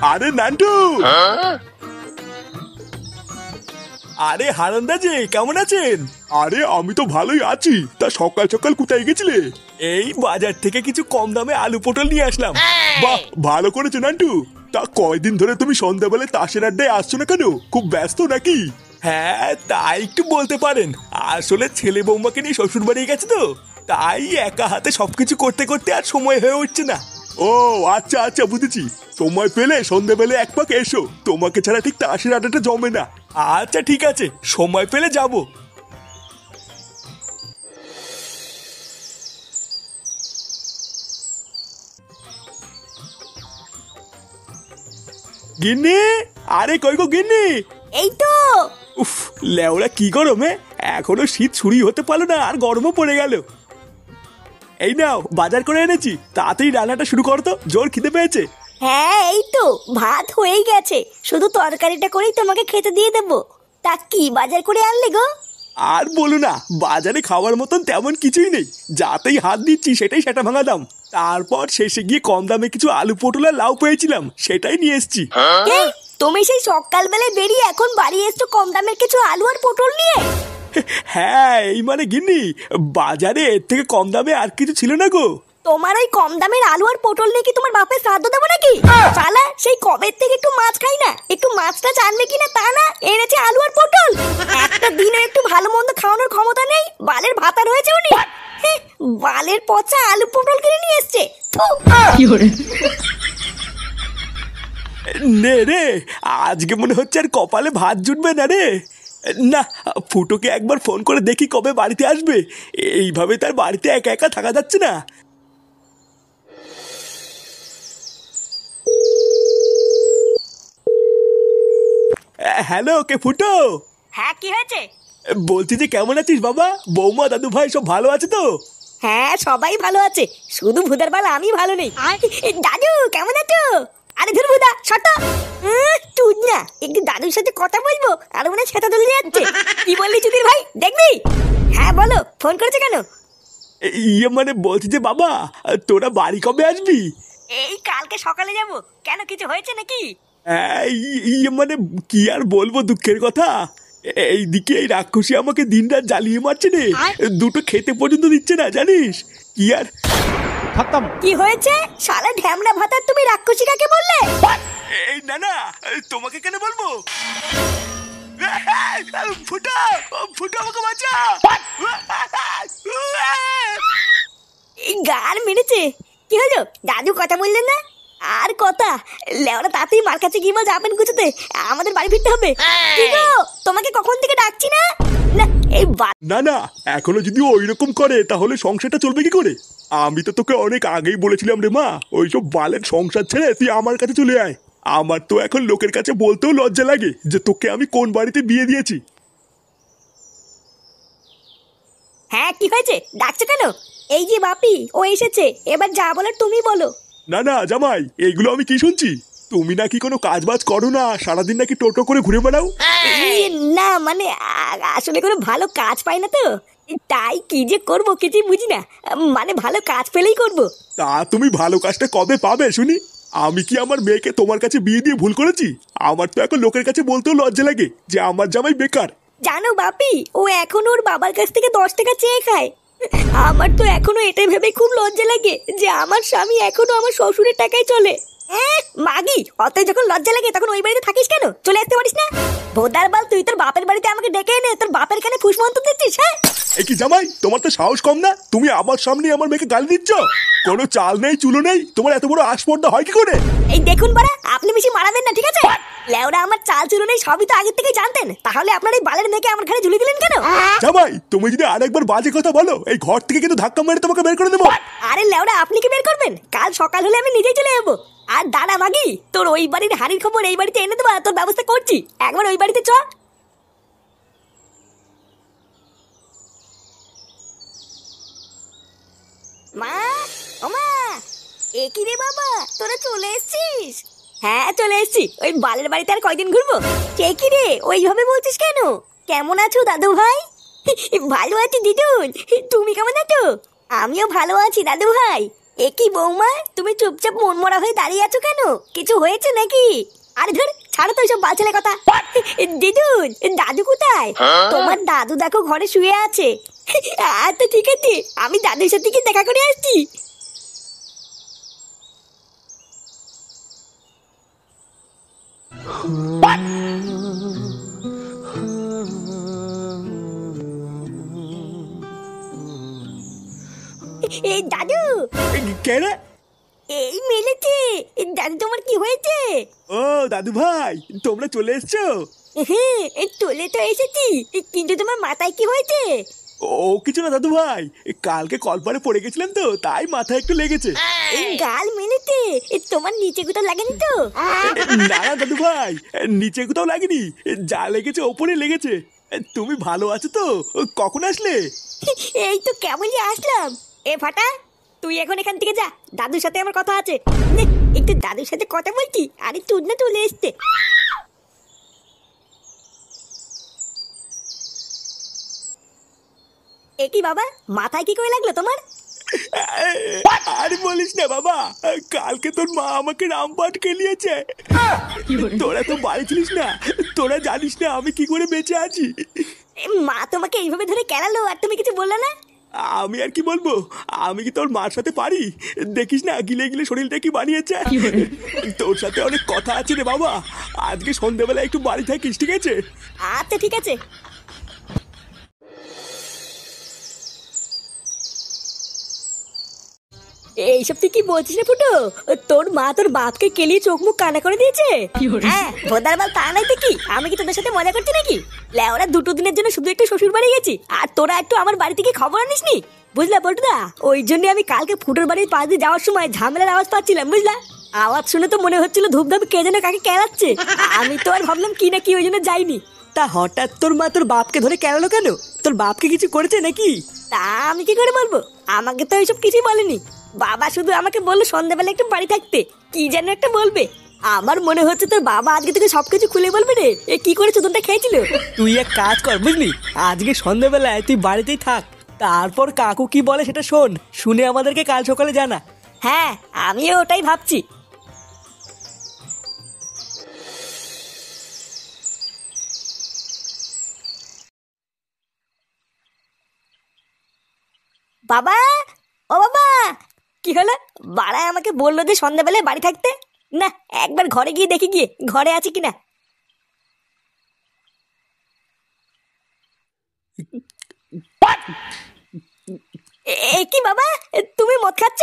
আরে নান্টু, আরে হারান্দা যে কেমন আছেন? আরে আমি তো ভালোই আছি। তা সকাল সকাল কোথায় গেছিলে? এই বাজার থেকে কিছু কম দামে আলু পটল নিয়ে আসলাম। বাহ, ভালো করেছো নান্টু। তা কয়দিন ধরে তুমি সন্ধ্যাবেলায় তাসের আড্ডায় আসছো না কেন? খুব ব্যস্ত নাকি? হ্যাঁ, তাই একটু বলতে পারেন। আসলে ছেলে বৌমাকে নিয়ে শ্বশুর বাড়ি গেছে তো, তাই একা হাতে সবকিছু করতে করতে আর সময় হয়ে উঠছে না। ও আচ্ছা আচ্ছা, বুঝেছি। সময় পেলে সন্ধ্যাবেলা এক পাক এসো, তোমাকে ছাড়া ঠিক তাসের আড্ডাটা জমে না। আচ্ছা ঠিক আছে, সময় পেলে যাব। গিন্নি, আরে কই গো গিন্নি? এই তো। উফ, লেওরা কি গরমে, এখনো শীত ছুরি হতে পারলো না আর গরমও পড়ে গেল। এই নাও বাজার করে এনেছি, তাড়াতাড়ি রান্নাটা শুরু করো তো, জোর খিদে পেয়েছে। হ্যাঁ এই তো ভাত হয়েই গেছে, শুধু তরকারিটা করেই তোমাকে খেতে দিয়ে দেবো। তা কি বাজার করে আনলে গো? আর বলো না, বাজারে খাওয়ার মতন তেমন কিছুই নেই। যাতেই হাত দিচ্ছি সেটাই সেটা ভাঙা দাম। তারপর শেষে গিয়ে কম দামে কিছু আলু পটল আর লাউ পেয়েছিলাম, সেটাই নিয়ে এসেছি। তুমি সেই সকালবেলায় বেরিয়ে এখন বাড়ি এসছো কম দামের কিছু আলু আর পটল নিয়ে? হ্যাঁ, এই মানে গিন্নি, বাজারে এর থেকে কম দামে আর কিছু ছিল না গো। তোমার ওই কম দামের আলু আর পটল নিয়ে কি তোমার বাপের শ্রাদ্ধ দেবো নাকি? শালা সেই কবের থেকে একটু মাছ খাই না, একটু মাছটা জানবে কিনা তা না, এনেছে আলু আর পটল। একটা দিনে একটু ভালো মন্দ খাওয়ানোর ক্ষমতা নেই, বালের ভাতা রয়েছে উনি। বালের পচা আলু পটল কিনে নিয়ে এসছে। নে রে, আজকে মনে হচ্ছে আর কপালে ভাত জুটবে না রে। না, ফুটোকে একবার ফোন করে দেখি কবে বাড়িতে আসবে। এইভাবে তার বাড়িতে একা একা থাকা যাচ্ছে না। হ্যালো, কে ফুটো? হ্যাঁ কি হয়েছে? বলছি যে কেমন আছিস বাবা? বৌমা দাদু ভাই সব ভালো আছে তো? হ্যাঁ সবাই ভালো আছে, শুধু ভুদার বাল আমি ভালো নেই। দাদু কেমন আছো? আরে ধর ভুদা শট। তুই না একটু দাদুর সাথে কথা বলবো, আর মনে সেটা দলে যাচ্ছে। কি বললি চুদির ভাই, দেখবি? হ্যাঁ বলো, ফোন করেছে কেন? ইয়ে মানে বলছি যে বাবা, তোরা বাড়ি কবে আসবি? এই কালকে সকালে যাব। কেন কিছু হয়েছে নাকি? ইয়ে মানে কি আর বলবো, দুঃখের কথা। এইদিকে এই রাক্ষসী আমাকে দিনরাত জ্বালিয়ে মারছে রে, দুটো খেতে পর্যন্ত দিচ্ছে না, জানিস? কি আর খতম। কি হয়েছে শালা ঢ্যামড়া ভাতার, তুমি রাক্ষসী কাকে বললে? এই না না, তোমাকে কেন বলবো? ফুটা ফুটা, আমাকে বাঁচা। এই গাল মেরেছে। কি হলো দাদু, কথা বললেন না? আর কথা লেওরা, তাতেই মার কাছে গিয়ে যাবেন গুছোতে, আমাদের বাড়ি ফিরতে হবে। কি গো, তোমাকে কখন থেকে ডাকছি না? না এই না না, এখনো যদি ওই রকম করে তাহলে সংসারটা চলবে কি করে? আমি তো তোকে অনেক আগেই বলেছিলাম রে মা, ওইসব বালের সংসার ছেড়ে তুই আমার কাছে চলে আয়। আমার তো এখন লোকের কাছে বলতেও লজ্জা লাগে যে তোকে আমি কোন বাড়িতে বিয়ে দিয়েছি। হ্যাঁ কি হয়েছে, ডাকছো কেন? এই যে বাপি, ও এসেছে, এবার যা বলার তুমি বলো। না না জামাই, এগুলো আমি কি শুনছি? তুমি নাকি কোনো কাজ বাজ করো না, সারাদিন নাকি টোটো করে ঘুরে বেড়াও। না মানে আসলে কোনো ভালো কাজ পাই না তো, তাই কি যে করবো কিছুই বুঝি না। মানে ভালো কাজ পেলেই করবো। তা তুমি ভালো কাজটা কবে পাবে শুনি? আমি কি আমার মেয়েকে তোমার কাছে বিয়ে দিয়ে ভুল করেছি? আমার তো এখন লোকের কাছে বলতেও লজ্জা লাগে যে আমার জামাই বেকার। জানো বাপি, ও এখন ওর বাবার কাছ থেকে 10 টাকা চেয়ে খায়। আমার তো এখনো এটা ভেবে খুব লজ্জা লাগে যে আমার স্বামী এখনো আমার শ্বশুরের টাকায় চলে। মাগি, অতই যখন লজ্জা লাগে তখন ওই বাড়িতে থাকিস কেন? চলে আসতে পারিস না? ভোদার বাল, তুই তোর বাপের বাড়িতে আমাকে ডেকে এনে তোর বাপের কানে ফুসমন্ত দিচ্ছিস? হ্যাঁ এই কি জামাই, তোমার তো সাহস কম না? তুমি আমার সামনে আমার মেয়েকে গালি দিচ্ছ? কোনো চাল নেই চুলো নেই, তোমার এত বড় আসপর্দা হয় কি করে? এই দেখুন বাড়া, আপনি বেশি মারাবেন না, ঠিক আছে? লেওরা আমার চাল চুলো নেই সবই তো আগের থেকেই জানতেন, তাহলে আপনার এই বালের মেয়েকে আমার ঘরে ঝুলিয়ে দিলেন কেন? জামাই, তুমি যদি আরেকবার বাজে কথা বলো, এই ঘর থেকে কিন্তু ধাক্কা মেরে তোমাকে বের করে দেবো। আরে লেওরা, আপনি কি বের করবেন? কাল সকাল হলে আমি নিজেই চলে যাবো। আর দাঁড়া মাগি, তোর ওই বাড়ির হাড়ির খবর এই বাড়িতে এনে দেবো, তোর ব্যবস্থা করছি। একবার ওই বাড়িতে চ। মা, ও মা, এ কি রে বাবা, তোরা চলে এসেছিস? হ্যাঁ চলে এসেছি, ওই বালের বাড়িতে আর কয়দিন ঘুরবো। কে কি রে ওইভাবে বলছিস কেন? কেমন আছো দাদু ভাই? ভালো আছি দিদুন, তুমি কেমন আছো? আমিও ভালো আছি দাদু ভাই। একই বৌমা, তুমি চুপচাপ মনমরা হয়ে দাঁড়িয়ে আছো কেন? কিছু হয়েছে নাকি? আরে ধর, ছাড়ো তো ওইসব বালছেলে কথা। দিদুন, দাদু কোথায়? তোমার দাদু দেখো ঘরে শুয়ে আছে। আচ্ছা ঠিক আছে, আমি দাদুর সাথে কি দেখা করে আসছি। এই দাদু। কেন? এই মেলেছে। দাদু তোমার কি হয়েছে? ও দাদু ভাই, তোমরা চলে এসছো? হ্যাঁ, চলে তো এসেছি, কিন্তু তোমার মাথায় কি হয়েছে? ও কিছু না দাদু ভাই, কালকে কলপারে পড়ে গেছিলাম তো, তাই মাথায় একটু লেগেছে। এই গাল মেলেছে, তোমার নিচে কোথাও লাগেনি তো? না না দাদু ভাই, নিচে কোথাও লাগেনি, যা লেগেছে ওপরে লেগেছে। তুমি ভালো আছো তো? কখন আসলে? এই তো কেবলই আসলাম। এ ফাটা, তুই এখন এখান থেকে যা, দাদুর সাথে আমার কথা আছে। নে, একটু দাদুর সাথে কথা বলছি, আরে তুই না চলে এসছে। এ কি বাবা, মাথায় কি করে লাগলো তোমার? আর বলিস না বাবা, কালকে তোর মা আমাকে রামপাট খেলিয়েছে। তোরা তো বাড়ি ছিলিস না, তোরা জানিস না আমি কি করে বেঁচে আছি। মা তোমাকে এইভাবে ধরে কেলালো আর তুমি কিছু বললে না? আমি আর কি বলবো, আমি কি তোর মার সাথে পারি? দেখিস না গিলে গিলে শরীরটা কি বানিয়েছে। তোর সাথে অনেক কথা আছে রে বাবা, আজকে সন্ধ্যেবেলা একটু বাড়ি থাকিস, ঠিক আছে? আচ্ছা ঠিক আছে। এইসব তুই কি বলছিস রে ফুটো? তোর মা তোর বাপকে কেলিয়ে চোখ মুখ কানা করে দিয়েছে? হ্যাঁ ভোদার বাল, তা নাই তো কি, আমি কি তোদের সাথে মজা করছি নাকি? লেওরা দুটো দিনের জন্য শুধু একটু শ্বশুর বাড়ি গেছি, আর তোরা একটু আমার বাড়ি থেকে খবর আনিসনি, বুঝলা বলটুদা? ওই জন্য আমি কালকে ফুটোর বাড়ির পাশ দিয়ে যাওয়ার সময় ঝামেলার আওয়াজ পাচ্ছিলাম, বুঝলা? আওয়াজ শুনে তো মনে হচ্ছিল ধূপধাপ কে যেন কাকে কেলাচ্ছে। আমি তো আর ভাবলাম কি না কি, ওই জন্য যাইনি। তা হঠাৎ তোর মা তোর বাপকে ধরে কেলালো কেন? তোর বাপকে কিছু করেছে নাকি? তা আমি কি করে বলবো, আমাকে তো এইসব কিছুই বলেনি। বাবা শুধু আমাকে বললো সন্ধ্যাবেলা একটু বাড়ি থাকতে, কি যেন একটা বলবে। আমার মনে হচ্ছে তোর বাবা আজকে থেকে সবকিছু খুলে বলবে রে, এ কি করে চোদনটা খেয়েছিল। তুই এক কাজ কর বুঝলি, আজকে সন্ধ্যাবেলায় তুই বাড়িতেই থাক, তারপর কাকু কি বলে সেটা শোন, শুনে আমাদেরকে কাল সকালে জানা। হ্যাঁ, আমিও ওটাই ভাবছি। বাবা, ও বাবা, কি হলো? বাড়ায় আমাকে বললো যে সন্ধ্যাবেলায় বাড়ি থাকতে। না, একবার ঘরে গিয়ে দেখি গিয়ে ঘরে আছে কিনা। এ কি বাবা, তুমি মদ খাচ্ছ?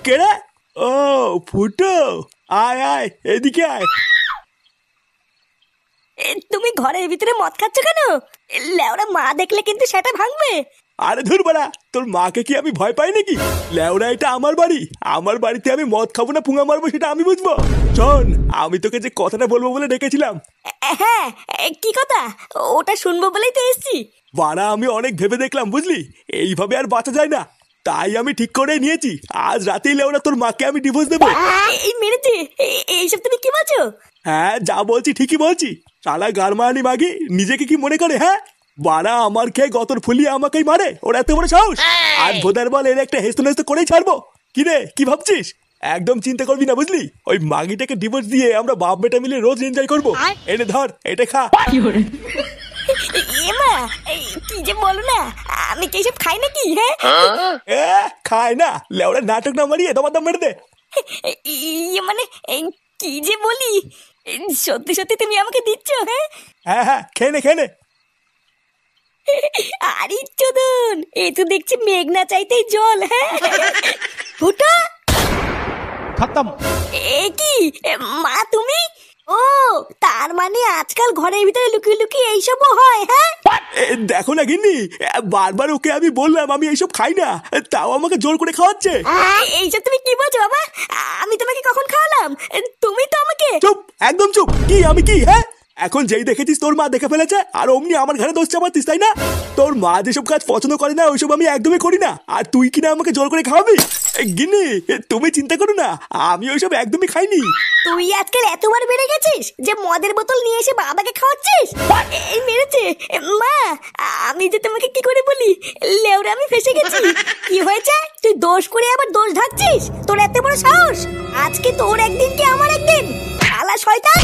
কেডা? ও ফুটো, আয় আয় এদিকে আয়। তুমি ঘরের ভিতরে মদ খাচ্ছ কেন? লেওরা মা দেখলে কিন্তু সেটা ভাঙবে। আরে ধুর বাড়া, তোর মাকে কি আমি ভয় পাই নাকি? লেওরা এটা আমার বাড়ি, আমার বাড়িতে আমি মদ খাবো না পুঙা মারবো সেটা আমি বুঝবো। শোন, আমি তোকে যে কথাটা বলবো বলে ডেকেছিলাম। হ্যাঁ, কি কথা? ওটা শুনবো বলেই তো এসছি। বাড়া আমি অনেক ভেবে দেখলাম বুঝলি, এইভাবে আর বাঁচা যায় না, তাই আমি ঠিক করে নিয়েছি আজ রাতেই লেওরা তোর মাকে আমি ডিভোর্স দেবো। এই মেরেছে, এইসব তুমি কি বলছো? হ্যাঁ যা বলছি ঠিকই বলছি। শালা গারমানি মাগি নিজেকে কি মনে করে? হ্যাঁ বাড়া আমার খেয়ে গতর ফুলিয়ে আমাকেই মারে, ওর এত বড় সাহস। আর ভোদার বল এর একটা হেস্ত নেস্ত করেই ছাড়বো। কি রে, কি ভাবছিস? একদম চিন্তা করবি না বুঝলি, ওই মাগিটাকে ডিভোর্স দিয়ে আমরা বাপ বেটা মিলে রোজ এনজয় করবো। এনে ধর, এটা খা। এমা, কি যে বলো না, আমি কি এসব খাই নাকি? হ্যাঁ খায় না, লেওরা নাটক না মারিয়ে তোমার দাম মেরে দে। মানে কি যে বলি, সত্যি সত্যি তুমি আমাকে দিচ্ছ? হ্যাঁ হ্যাঁ হ্যাঁ, খেয়ে নে খেয়ে নে। আরে চোদন, এ তো দেখছি মেঘ না চাইতেই জল। হ্যাঁ ফুটা খতম। এ কি মা তুমি? ও তার মানে আজকাল ঘরের ভিতরে লুকিয়ে লুকিয়ে এইসবও হয়? হ্যাঁ দেখো না গিন্নি, বারবার ওকে আমি বললাম আমি এইসব খাই না, তাও আমাকে জোর করে খাওয়াচ্ছে। এইসব তুমি কি বলছো বাবা? আমি তোমাকে কখন খাওয়ালাম? তুমি তো আমাকে। চুপ, একদম চুপ। কি আমি কি? হ্যাঁ এখন যেই দেখেছিস তোর মা দেখে ফেলেছে আর অমনি আমার ঘরে দোষ চাপাতিস, তাই না? তোর মা যেসব কাজ পছন্দ করে না ওইসব আমি একদমই করি না, আর তুই কিনা আমাকে জোর করে খাওয়াবি? গিন্নি তুমি চিন্তা করো না, আমি ওইসব একদমই খাইনি। তুই আজকাল এতবার বেড়ে গেছিস যে মদের বোতল নিয়ে এসে বাবাকে খাওয়াচ্ছিস। এই মেরেছে মা, আমি যে তোমাকে কি করে বলি, লেওরা আমি ফেসে গেছি। কি হয়েছে, তুই দোষ করে আবার দোষ ঢাকছিস? তোর এত বড় সাহস! আজকে তোর একদিন কি আমার একদিন, শালা শয়তান।